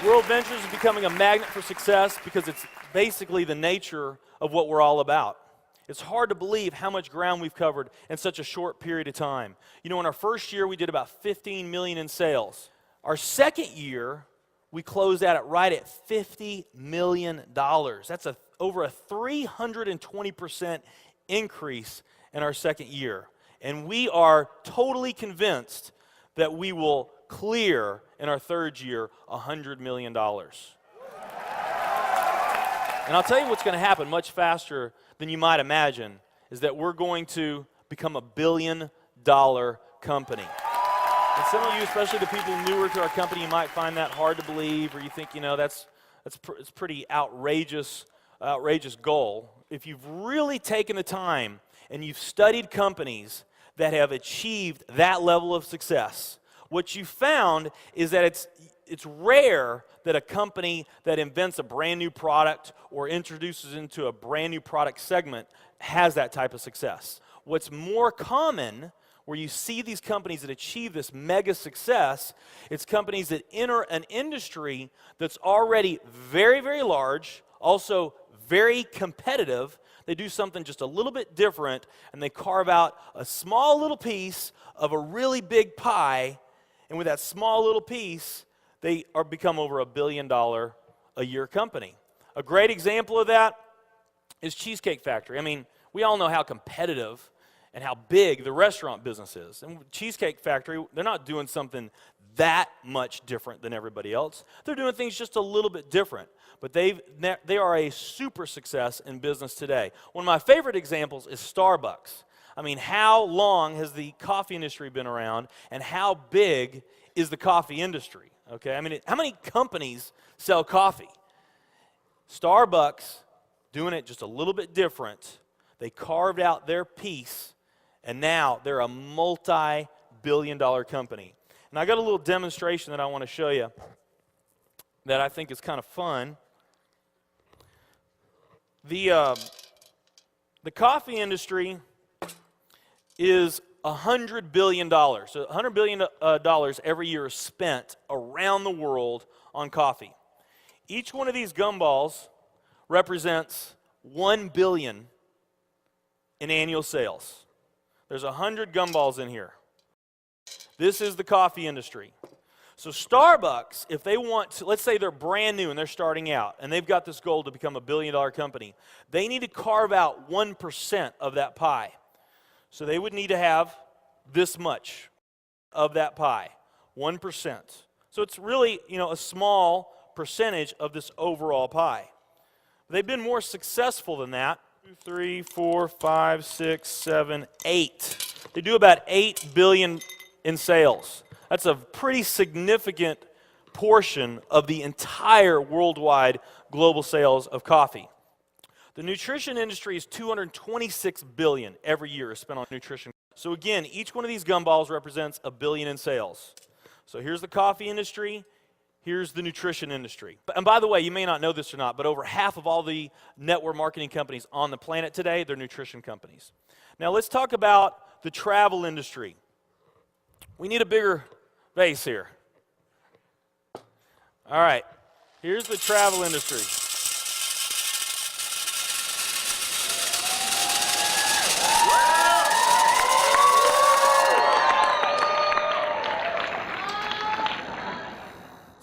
World Ventures is becoming a magnet for success because it's basically the nature of what we're all about. It's hard to believe how much ground we've covered in such a short period of time. You know, in our first year, we did about 15 million in sales. Our second year, we closed out at right at $50 million. That's over a 320% increase in our second year. And we are totally convinced that we will clear in our third year $100 million. And I'll tell you what's going to happen much faster than you might imagine is that we're going to become a billion-dollar company. And some of you, especially the people newer to our company, you might find that hard to believe, or you think, you know, it's pretty outrageous goal. If you've really taken the time and you've studied companies that have achieved that level of success, what you found is that it's rare that a company that invents a brand new product or introduces into a brand new product segment has that type of success. What's more common, where you see these companies that achieve this mega success, it's companies that enter an industry that's already very, very large, also very competitive. They do something just a little bit different, and they carve out a small little piece of a really big pie, and with that small little piece, they become over $1 billion a year company. A great example of that is Cheesecake Factory. I mean, we all know how competitive and how big the restaurant business is. And Cheesecake Factory, they're not doing something that much different than everybody else. They're doing things just a little bit different. But they are a super success in business today. One of my favorite examples is Starbucks. I mean, how long has the coffee industry been around, and how big is the coffee industry? Okay, I mean, how many companies sell coffee? Starbucks, doing it just a little bit different, they carved out their piece, and now they're a multi-billion-dollar company. And I got a little demonstration that I want to show you that I think is kind of fun. The coffee industry is $100 billion. So $100 billion every year is spent around the world on coffee. Each one of these gumballs represents $1 billion in annual sales. There's 100 gumballs in here. This is the coffee industry. So Starbucks, if they want to, let's say they're brand new and they're starting out, and they've got this goal to become a billion-dollar company, they need to carve out 1% of that pie. So they would need to have this much of that pie, 1%. So it's really, you know, a small percentage of this overall pie. They've been more successful than that. 2, 3, 4, 5, 6, 7, 8. They do about $8 billion in sales. That's a pretty significant portion of the entire worldwide global sales of coffee. The nutrition industry is $226 billion every year is spent on nutrition. So again, each one of these gumballs represents $1 billion in sales. So here's the coffee industry, here's the nutrition industry. And by the way, you may not know this or not, but over half of all the network marketing companies on the planet today, they're nutrition companies. Now let's talk about the travel industry. We need a bigger base here. All right, here's the travel industry.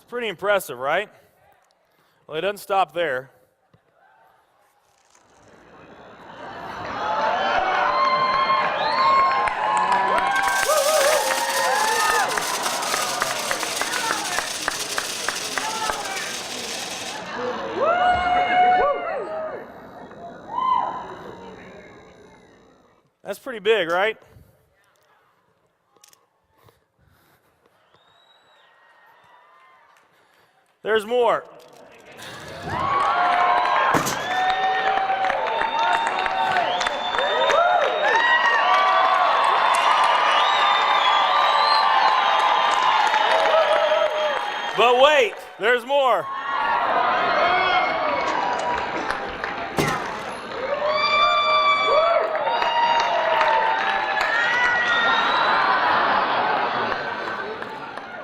Pretty impressive, right? Well, it doesn't stop there. That's pretty big, right? There's more. But wait, there's more.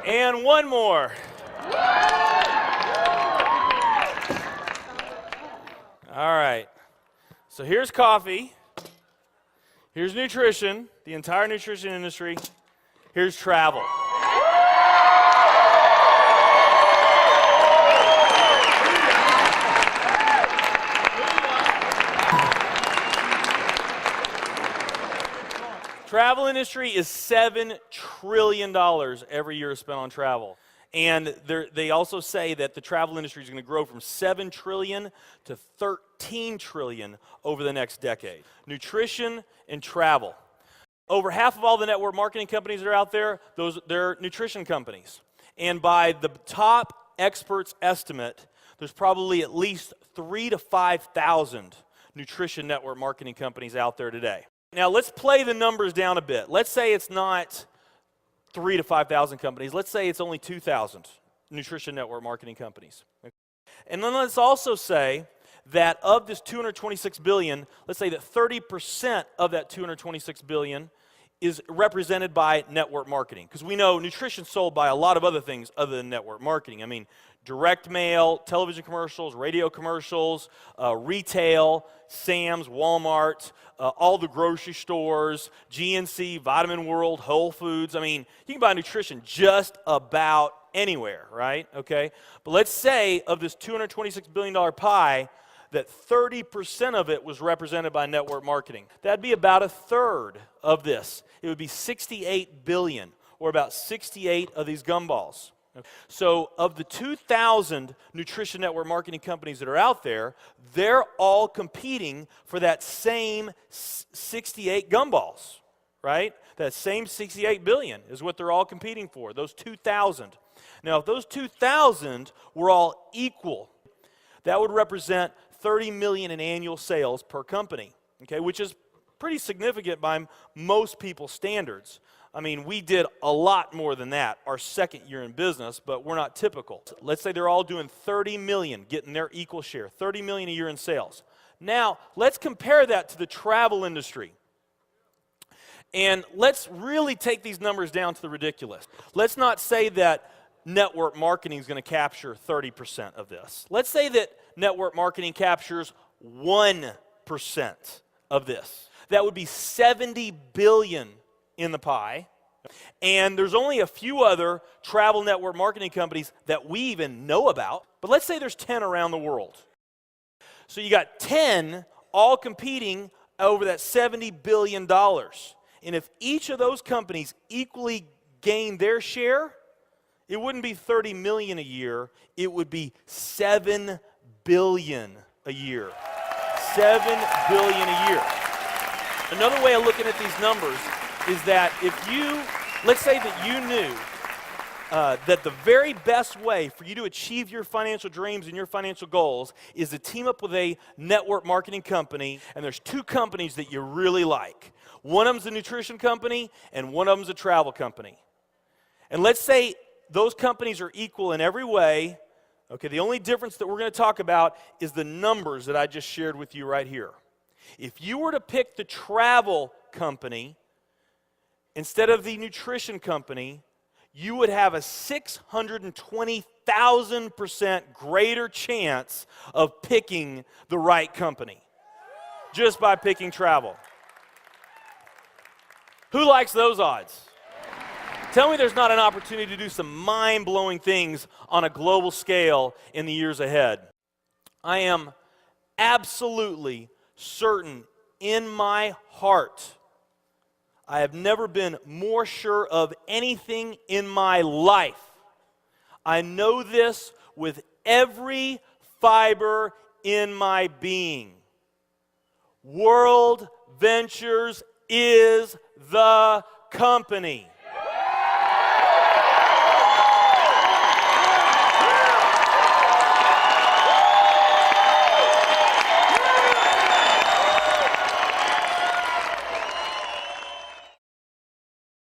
And one more. All right. So here's coffee. Here's nutrition, the entire nutrition industry. Here's travel. Travel industry is $7 trillion every year spent on travel. And they also say that the travel industry is going to grow from $7 trillion to $13 trillion over the next decade. Nutrition and travel. Over half of all the network marketing companies that are out there, they're nutrition companies. And by the top experts' estimate, there's probably at least 3,000 to 5,000 nutrition network marketing companies out there today. Now let's play the numbers down a bit. Let's say it's not 3,000 to 5,000 companies. Let's say it's only 2,000 nutrition network marketing companies. And then let's also say that of this $226 billion, let's say that 30% of that $226 billion is represented by network marketing. Because we know nutrition's sold by a lot of other things other than network marketing. I mean, direct mail, television commercials, radio commercials, retail, Sam's, Walmart, all the grocery stores, GNC, Vitamin World, Whole Foods. I mean, you can buy nutrition just about anywhere, right? Okay? But let's say of this $226 billion pie, that 30% of it was represented by network marketing. That'd be about a third of this. It would be 68 billion, or about 68 of these gumballs. So of the 2,000 nutrition network marketing companies that are out there, they're all competing for that same 68 gumballs, right? That same 68 billion is what they're all competing for, those 2,000. Now, if those 2,000 were all equal, that would represent 30 million in annual sales per company, okay, which is pretty significant by most people's standards. I mean, we did a lot more than that our second year in business, but we're not typical. Let's say they're all doing 30 million, getting their equal share, 30 million a year in sales. Now, let's compare that to the travel industry. And let's really take these numbers down to the ridiculous. Let's not say that network marketing is going to capture 30% of this. Let's say that network marketing captures 1% of this. That would be 70 billion in the pie. And there's only a few other travel network marketing companies that we even know about. But let's say there's 10 around the world. So you got 10 all competing over that $70 billion. And if each of those companies equally gain their share, it wouldn't be 30 million a year, it would be 7 billion a year. 7 billion a year. Another way of looking at these numbers is that if you, let's say that you knew that the very best way for you to achieve your financial dreams and your financial goals is to team up with a network marketing company, and there's two companies that you really like. One of them's a nutrition company, and one of them's a travel company. And let's say those companies are equal in every way. Okay, the only difference that we're going to talk about is the numbers that I just shared with you right here. If you were to pick the travel company instead of the nutrition company, you would have a 620,000% greater chance of picking the right company just by picking travel. Who likes those odds? Tell me there's not an opportunity to do some mind-blowing things on a global scale in the years ahead. I am absolutely certain in my heart, I have never been more sure of anything in my life. I know this with every fiber in my being. World Ventures is the company.